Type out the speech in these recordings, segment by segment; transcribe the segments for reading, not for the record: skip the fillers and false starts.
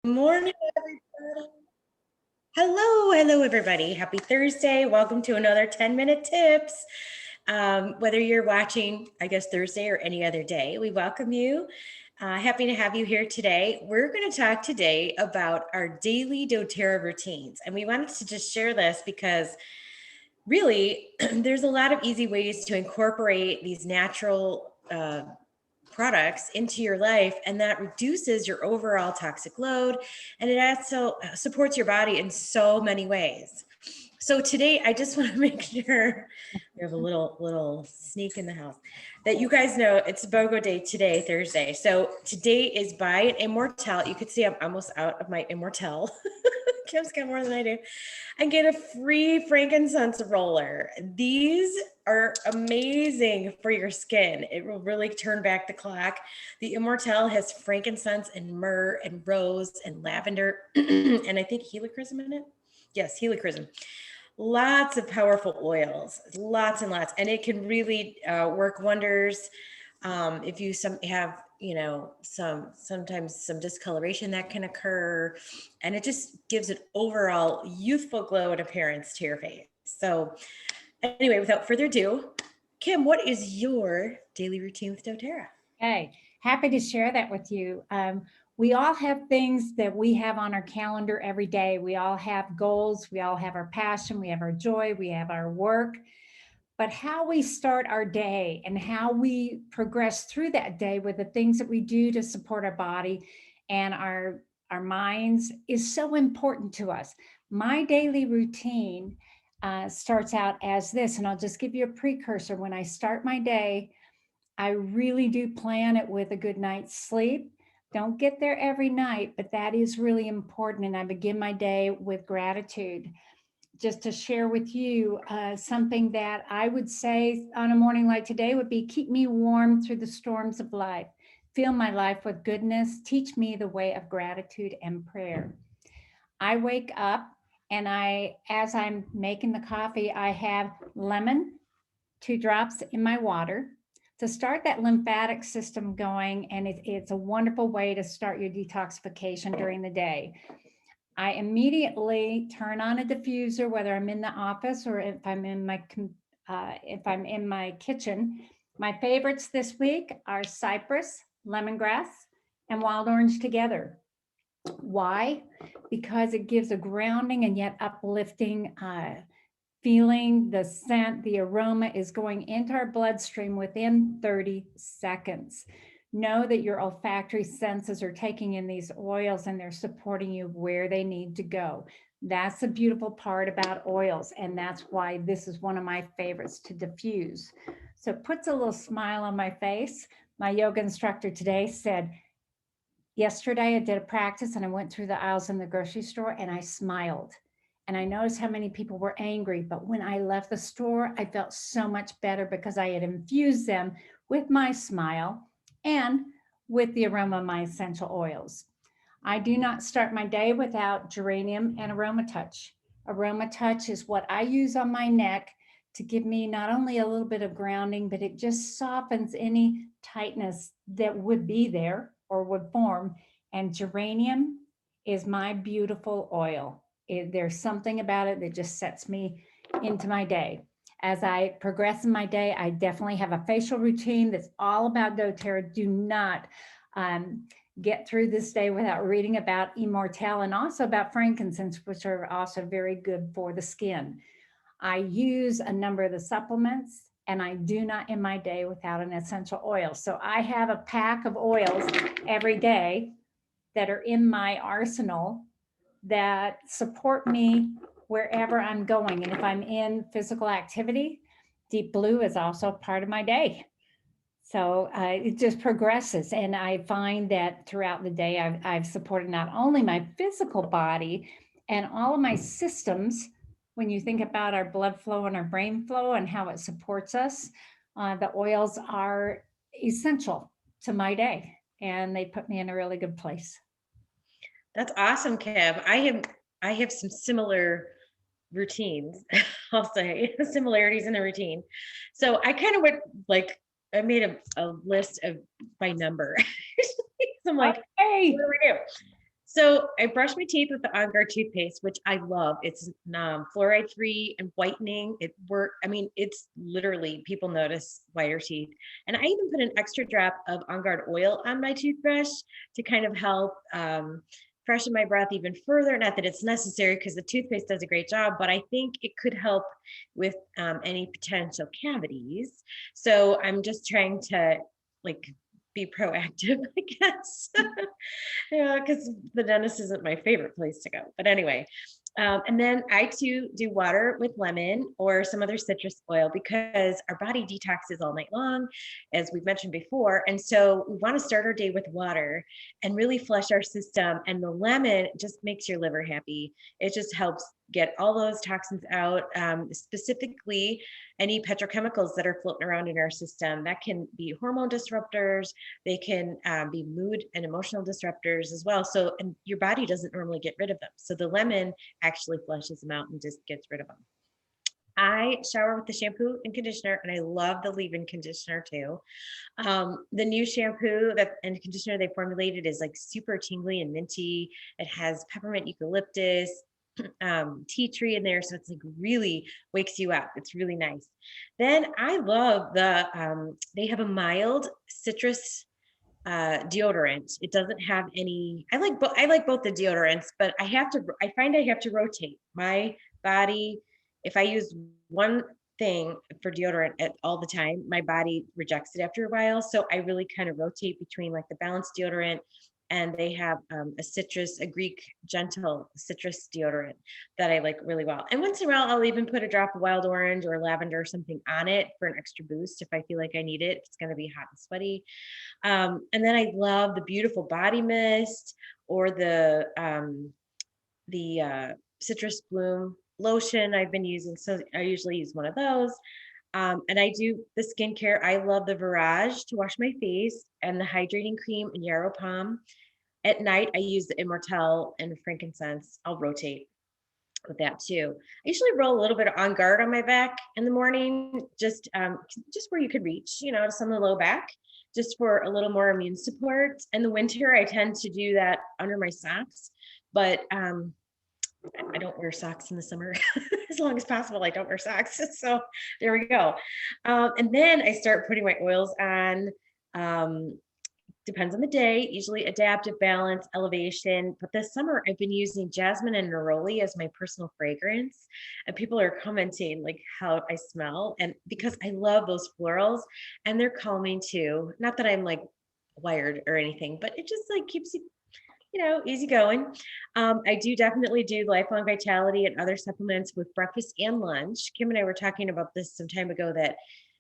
Morning, everybody. Hello, everybody. Happy Thursday. Welcome to another 10-minute tips. Whether you're watching, I guess, Thursday or any other day, we welcome you. Happy to have you here today. We're going to talk today about our daily doTERRA routines. And we wanted to just share this because really, there's a lot of easy ways to incorporate these natural products into your life, and that reduces your overall toxic load, and it also supports your body in so many ways. So today I just want to make sure we have a little sneak in the house that you guys know it's BOGO day today, Thursday. So today is buy an Immortelle. You could see I'm almost out of my Immortelle. Kim's got more than I do. And get a free frankincense roller. These are amazing for your skin. It will really turn back the clock. The Immortelle has frankincense and myrrh and rose and lavender and I think helichrysum in it. Yes, helichrysum. Lots of powerful oils, lots and lots, and it can really work wonders. If you have, sometimes some discoloration that can occur, and it just gives an overall youthful glow and appearance to your face. So anyway, without further ado, Kim, what is your daily routine with doTERRA? Okay, happy to share that with you. We all have things that we have on our calendar every day. We all have goals. We all have our passion. We have our joy. We have our work. But how we start our day and how we progress through that day with the things that we do to support our body and our minds is so important to us. My daily routine starts out as this, and I'll just give you a precursor. When I start my day, I really do plan it with a good night's sleep. Don't get there every night, but that is really important. And I begin my day with gratitude. Just to share with you something that I would say on a morning like today would be keep me warm through the storms of life. Fill my life with goodness. Teach me the way of gratitude and prayer. I wake up and as I'm making the coffee, I have lemon, 2 drops in my water to start that lymphatic system going. And it's a wonderful way to start your detoxification during the day. I immediately turn on a diffuser, whether I'm in the office or if I'm in my kitchen. My favorites this week are cypress, lemongrass, and wild orange together. Why? Because it gives a grounding and yet uplifting feeling. The scent, the aroma is going into our bloodstream within 30 seconds. Know that your olfactory senses are taking in these oils and they're supporting you where they need to go. That's the beautiful part about oils, and that's why this is one of my favorites to diffuse. So it puts a little smile on my face. My yoga instructor today said, yesterday I did a practice and I went through the aisles in the grocery store and I smiled. And I noticed how many people were angry, but when I left the store, I felt so much better because I had infused them with my smile and with the aroma of my essential oils. I do not start my day without geranium and aroma touch. Aroma touch is what I use on my neck to give me not only a little bit of grounding, but it just softens any tightness that would be there or would form. And geranium is my beautiful oil. There's something about it that just sets me into my day. As I progress in my day, I definitely have a facial routine that's all about doTERRA. Do not get through this day without reading about Immortelle and also about frankincense, which are also very good for the skin. I use a number of the supplements, and I do not end my day without an essential oil. So I have a pack of oils every day that are in my arsenal that support me wherever I'm going. And if I'm in physical activity, deep blue is also part of my day. So it just progresses. And I find that throughout the day, I've supported not only my physical body and all of my systems. When you think about our blood flow and our brain flow and how it supports us, the oils are essential to my day, and they put me in a really good place. That's awesome, Kev. I have some similar routines. I'll say similarities in the routine. So I kind of went like I made a list of by number. So I'm like, hey, what do we do? So I brush my teeth with the On Guard toothpaste, which I love. It's fluoride free and whitening. I mean, it's literally people notice whiter teeth. And I even put an extra drop of On Guard oil on my toothbrush to kind of help freshen my breath even further. Not that it's necessary because the toothpaste does a great job, but I think it could help with any potential cavities. So I'm just trying to like be proactive, I guess. Yeah, because the dentist isn't my favorite place to go. But anyway, and then I too do water with lemon or some other citrus oil because our body detoxes all night long, as we've mentioned before. And so we want to start our day with water and really flush our system. And the lemon just makes your liver happy. It just helps get all those toxins out, specifically any petrochemicals that are floating around in our system. That can be hormone disruptors, they can be mood and emotional disruptors as well. So, and your body doesn't normally get rid of them. So the lemon actually flushes them out and just gets rid of them. I shower with the shampoo and conditioner, and I love the leave-in conditioner too. The new shampoo that and conditioner they formulated is like super tingly and minty. It has peppermint eucalyptus, tea tree in there. So it's like really wakes you up. It's really nice. Then I love they have a mild citrus deodorant. It doesn't have any, I like both the deodorants, but I find I have to rotate my body. If I use one thing for deodorant at all the time, my body rejects it after a while. So I really kind of rotate between like the balanced deodorant, and they have a Greek gentle citrus deodorant that I like really well. And once in a while, I'll even put a drop of wild orange or lavender or something on it for an extra boost if I feel like I need it. If it's going to be hot and sweaty. And then I love the beautiful body mist or the citrus bloom lotion I've been using. So I usually use one of those. And I do the skincare. I love the Virage to wash my face and the hydrating cream and Yarrow Palm. At night, I use the Immortelle and frankincense. I'll rotate with that too. I usually roll a little bit of On Guard on my back in the morning, just where you could reach, just on the low back, just for a little more immune support. In the winter, I tend to do that under my socks, but I don't wear socks in the summer. As long as possible, I don't wear socks. So there we go. And then I start putting my oils on. Um, Depends on the day, usually adaptive, balance, elevation. But this summer, I've been using jasmine and neroli as my personal fragrance. And people are commenting like how I smell. And because I love those florals and they're calming too. Not that I'm like wired or anything, but it just like keeps you, easy going. I do definitely do lifelong vitality and other supplements with breakfast and lunch. Kim and I were talking about this some time ago that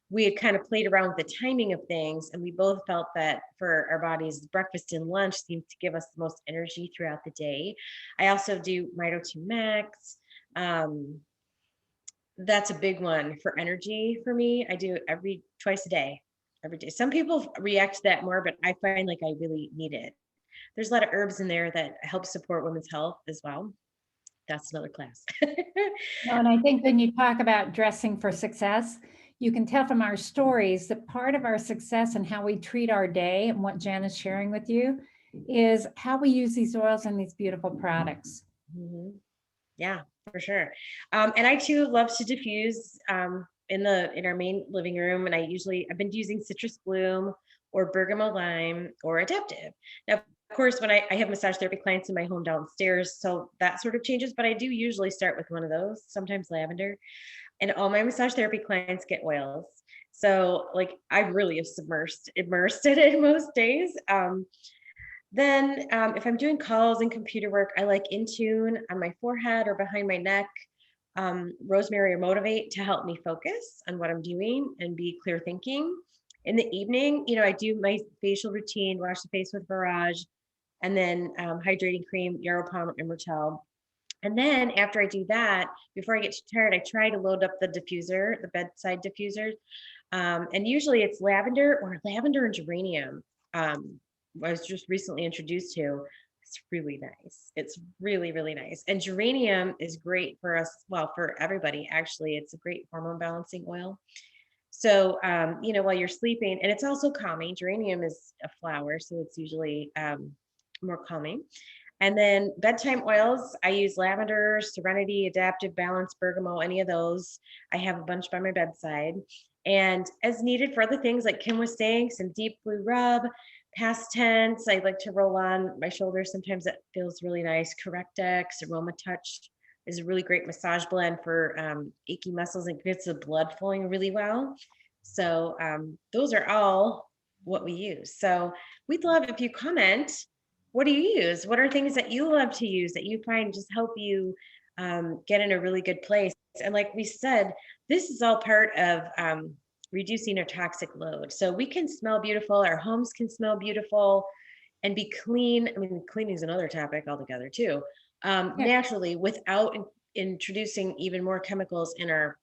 we had kind of played around with the timing of things, and we both felt that for our bodies, breakfast and lunch seemed to give us the most energy throughout the day. I also do Mito 2 Max. Um, that's a big one for energy for me. I do twice a day, every day. Some people react to that more, but I find like I really need it. There's a lot of herbs in there that help support women's health as well. That's another class. No, and I think when you talk about dressing for success, you can tell from our stories that part of our success and how we treat our day and what Jan is sharing with you is how we use these oils and these beautiful products. Mhm. Yeah, for sure. And I too love to diffuse in our main living room. And I've been using citrus bloom or bergamot lime or adaptive. Now, of course, when I have massage therapy clients in my home downstairs, so that sort of changes, but I do usually start with one of those, sometimes lavender. And all my massage therapy clients get oils. So like I really have immersed in it most days. Then, if I'm doing calls and computer work, I like Intune on my forehead or behind my neck, Rosemary or Motivate to help me focus on what I'm doing and be clear thinking. In the evening, I do my facial routine, wash the face with Barrage, and then hydrating cream, Yarrow Palm, Immortelle. And then after I do that, before I get too tired, I try to load up the bedside diffuser. And usually it's lavender and geranium. I was just recently introduced to. It's really nice. It's really, really nice. And geranium is great for us, well, for everybody, actually. It's a great hormone balancing oil. So, while you're sleeping, and it's also calming. Geranium is a flower, so it's usually more calming. And then bedtime oils, I use lavender, serenity, adaptive balance, bergamot, any of those. I have a bunch by my bedside. And as needed for other things like Kim was saying, some deep blue rub, past tense. I like to roll on my shoulders. Sometimes that feels really nice. Correctex, Aroma Touch is a really great massage blend for achy muscles and gets the blood flowing really well. So those are all what we use. So we'd love if you comment, what do you use? What are things that you love to use that you find just help you get in a really good place? And like we said, this is all part of reducing our toxic load. So we can smell beautiful, our homes can smell beautiful and be clean. I mean, cleaning is another topic altogether too. Yeah, Naturally, without introducing even more chemicals in our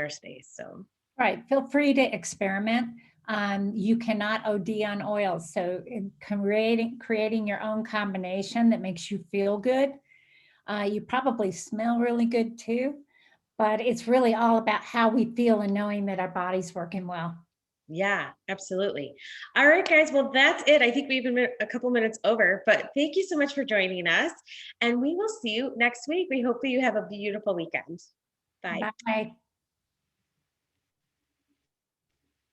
space. So right. Feel free to experiment. You cannot OD on oils. So creating your own combination that makes you feel good. You probably smell really good too, but it's really all about how we feel and knowing that our body's working well. yeah, absolutely. All right, guys. Well, that's it. I think we've been a couple minutes over, but thank you so much for joining us. And we will see you next week. We hope that you have a beautiful weekend. Bye. Bye.